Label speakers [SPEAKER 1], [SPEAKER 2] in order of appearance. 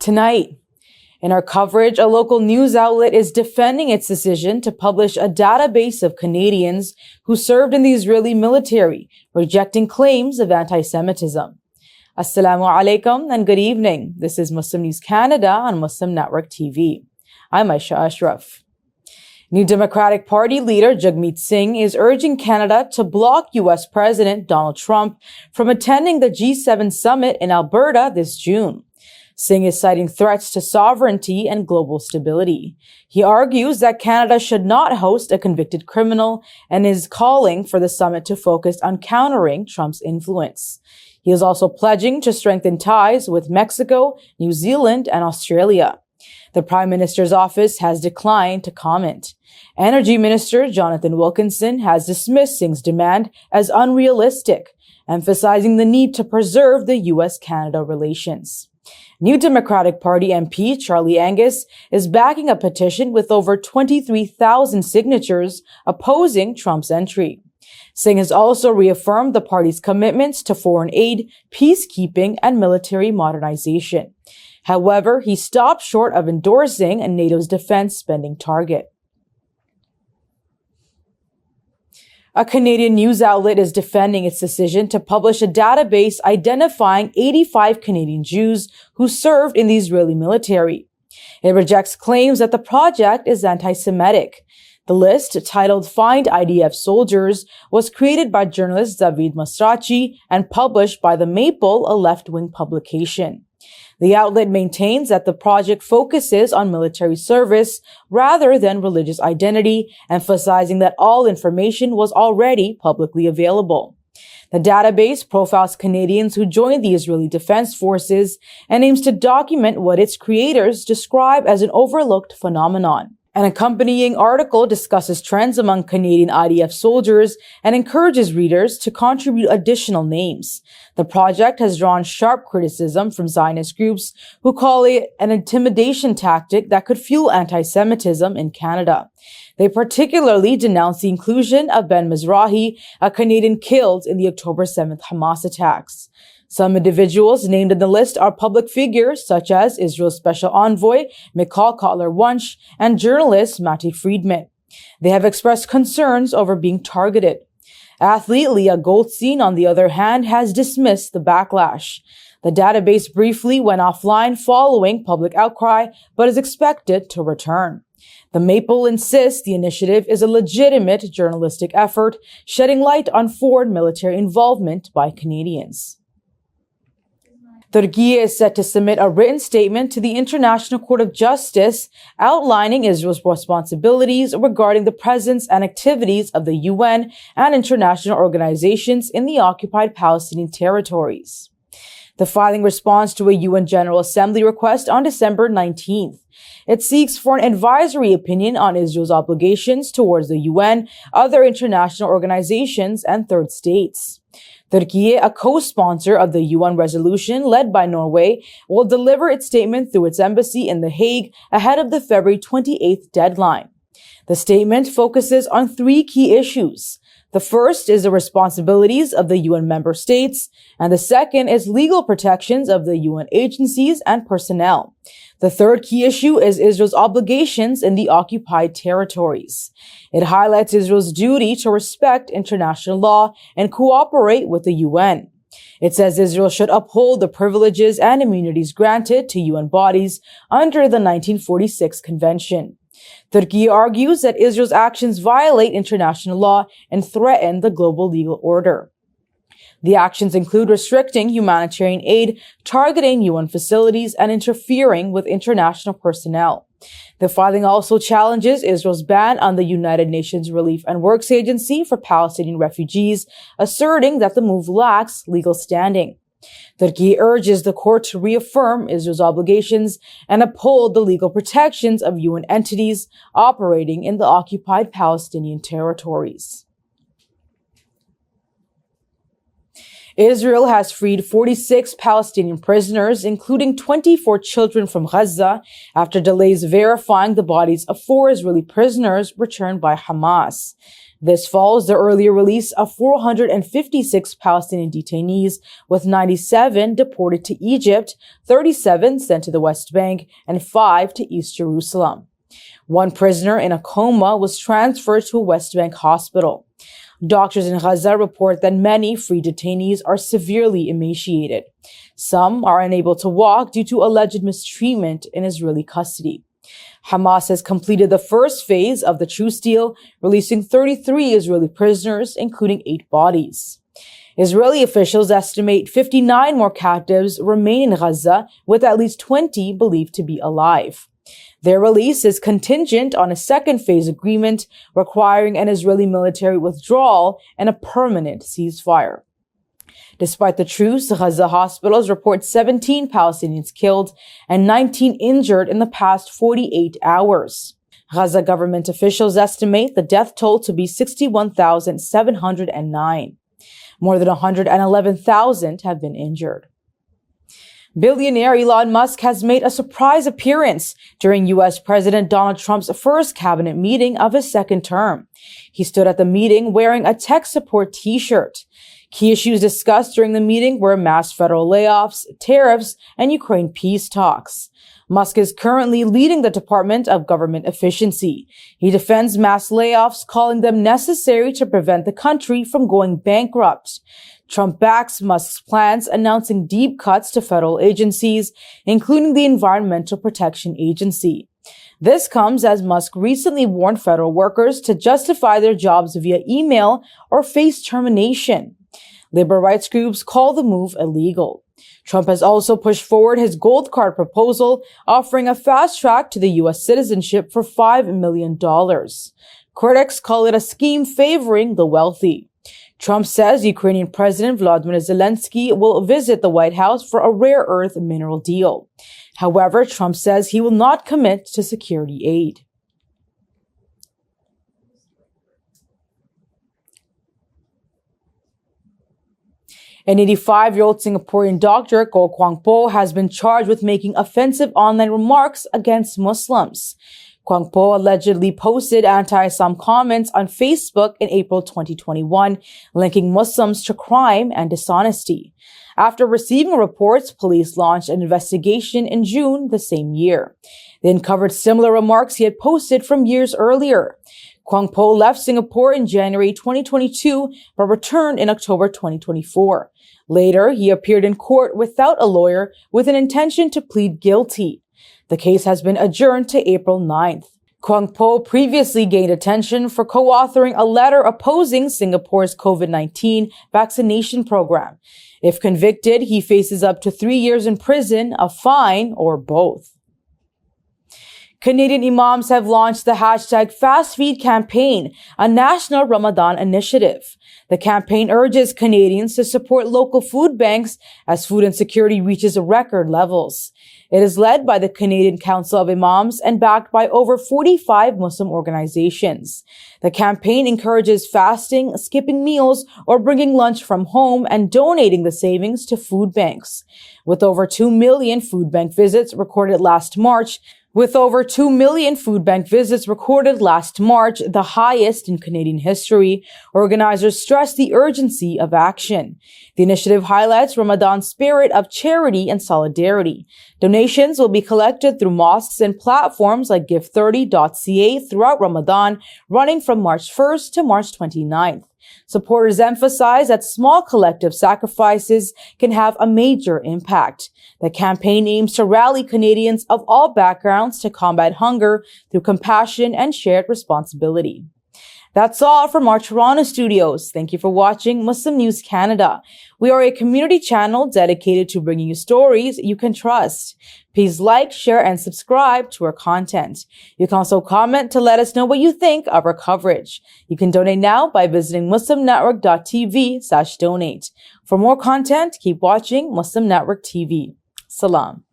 [SPEAKER 1] Tonight, in our coverage, a local news outlet is defending its decision to publish a database of Canadians who served in the Israeli military, rejecting claims of anti-Semitism. Assalamu alaikum and good evening. This is Muslim News Canada on Muslim Network TV. I'm Aisha Ashraf. New Democratic Party leader Jagmeet Singh is urging Canada to block U.S. President Donald Trump from attending the G7 summit in Alberta this June. Singh is citing threats to sovereignty and global stability. He argues that Canada should not host a convicted criminal and is calling for the summit to focus on countering Trump's influence. He is also pledging to strengthen ties with Mexico, New Zealand, and Australia. The Prime Minister's office has declined to comment. Energy Minister Jonathan Wilkinson has dismissed Singh's demand as unrealistic, emphasizing the need to preserve the U.S.-Canada relations. New Democratic Party MP Charlie Angus is backing a petition with over 23,000 signatures opposing Trump's entry. Singh has also reaffirmed the party's commitments to foreign aid, peacekeeping, and military modernization. However, he stopped short of endorsing NATO's defense spending target. A Canadian news outlet is defending its decision to publish a database identifying 85 Canadian Jews who served in the Israeli military. It rejects claims that the project is anti-Semitic. The list, titled Find IDF Soldiers, was created by journalist David Masrachi and published by The Maple, a left-wing publication. The outlet maintains that the project focuses on military service rather than religious identity, emphasizing that all information was already publicly available. The database profiles Canadians who joined the Israeli Defense Forces and aims to document what its creators describe as an overlooked phenomenon. An accompanying article discusses trends among Canadian IDF soldiers and encourages readers to contribute additional names. The project has drawn sharp criticism from Zionist groups who call it an intimidation tactic that could fuel anti-Semitism in Canada. They particularly denounce the inclusion of Ben Mizrahi, a Canadian killed in the October 7th Hamas attacks. Some individuals named in the list are public figures such as Israel's Special Envoy Michal Kotler-Wunsch and journalist Mati Friedman. They have expressed concerns over being targeted. Athlete Leah Goldstein, on the other hand, has dismissed the backlash. The database briefly went offline following public outcry, but is expected to return. The Maple insists the initiative is a legitimate journalistic effort, shedding light on foreign military involvement by Canadians. Türkiye is set to submit a written statement to the International Court of Justice outlining Israel's responsibilities regarding the presence and activities of the UN and international organizations in the occupied Palestinian territories. The filing responds to a UN General Assembly request on December 19th. It seeks for an advisory opinion on Israel's obligations towards the UN, other international organizations, and third states. Türkiye, a co-sponsor of the UN resolution led by Norway, will deliver its statement through its embassy in The Hague ahead of the February 28th deadline. The statement focuses on three key issues. The first is the responsibilities of the UN member states, and the second is legal protections of the UN agencies and personnel. The third key issue is Israel's obligations in the occupied territories. It highlights Israel's duty to respect international law and cooperate with the UN. It says Israel should uphold the privileges and immunities granted to UN bodies under the 1946 Convention. Türkiye argues that Israel's actions violate international law and threaten the global legal order. The actions include restricting humanitarian aid, targeting UN facilities, and interfering with international personnel. The filing also challenges Israel's ban on the United Nations Relief and Works Agency for Palestinian refugees, asserting that the move lacks legal standing. Türkiye urges the court to reaffirm Israel's obligations and uphold the legal protections of UN entities operating in the occupied Palestinian territories. Israel has freed 46 Palestinian prisoners, including 24 children from Gaza, after delays verifying the bodies of 4 Israeli prisoners returned by Hamas. This follows the earlier release of 456 Palestinian detainees, with 97 deported to Egypt, 37 sent to the West Bank, and 5 to East Jerusalem. One prisoner in a coma was transferred to a West Bank hospital. Doctors in Gaza report that many free detainees are severely emaciated. Some are unable to walk due to alleged mistreatment in Israeli custody. Hamas has completed the first phase of the truce deal, releasing 33 Israeli prisoners, including 8 bodies. Israeli officials estimate 59 more captives remain in Gaza, with at least 20 believed to be alive. Their release is contingent on a second phase agreement requiring an Israeli military withdrawal and a permanent ceasefire. Despite the truce, Gaza hospitals report 17 Palestinians killed and 19 injured in the past 48 hours. Gaza government officials estimate the death toll to be 61,709. More than 111,000 have been injured. Billionaire Elon Musk has made a surprise appearance during U.S. President Donald Trump's first cabinet meeting of his second term. He stood at the meeting wearing a tech support t-shirt. Key issues discussed during the meeting were mass federal layoffs, tariffs, and Ukraine peace talks. Musk is currently leading the Department of Government Efficiency. He defends mass layoffs, calling them necessary to prevent the country from going bankrupt. Trump backs Musk's plans, announcing deep cuts to federal agencies, including the Environmental Protection Agency. This comes as Musk recently warned federal workers to justify their jobs via email or face termination. Labor rights groups call the move illegal. Trump has also pushed forward his gold card proposal, offering a fast track to the U.S. citizenship for $5 million. Critics call it a scheme favoring the wealthy. Trump says Ukrainian President Volodymyr Zelensky will visit the White House for a rare earth mineral deal. However, Trump says he will not commit to security aid. An 85-year-old Singaporean doctor, Koh Kwang Po, has been charged with making offensive online remarks against Muslims. Kwang Po allegedly posted anti-Islam comments on Facebook in April 2021, linking Muslims to crime and dishonesty. After receiving reports, police launched an investigation in June the same year. They uncovered similar remarks he had posted from years earlier. Kwang Po left Singapore in January 2022, but returned in October 2024. Later, he appeared in court without a lawyer with an intention to plead guilty. The case has been adjourned to April 9th. Kwang Po previously gained attention for co-authoring a letter opposing Singapore's COVID-19 vaccination program. If convicted, he faces up to 3 years in prison, a fine, or both. Canadian Imams have launched the hashtag FastFeed campaign, a national Ramadan initiative. The campaign urges Canadians to support local food banks as food insecurity reaches record levels. It is led by the Canadian Council of Imams and backed by over 45 Muslim organizations. The campaign encourages fasting, skipping meals, or bringing lunch from home and donating the savings to food banks. With over 2 million food bank visits recorded last March, the highest in Canadian history, organizers stress the urgency of action. The initiative highlights Ramadan's spirit of charity and solidarity. Donations will be collected through mosques and platforms like give30.ca throughout Ramadan, running from March 1st to March 29th. Supporters emphasize that small collective sacrifices can have a major impact. The campaign aims to rally Canadians of all backgrounds to combat hunger through compassion and shared responsibility. That's all from our Toronto studios. Thank you for watching Muslim News Canada. We are a community channel dedicated to bringing you stories you can trust. Please like, share, and subscribe to our content. You can also comment to let us know what you think of our coverage. You can donate now by visiting muslimnetwork.tv/donate. For more content, keep watching Muslim Network TV. Salam.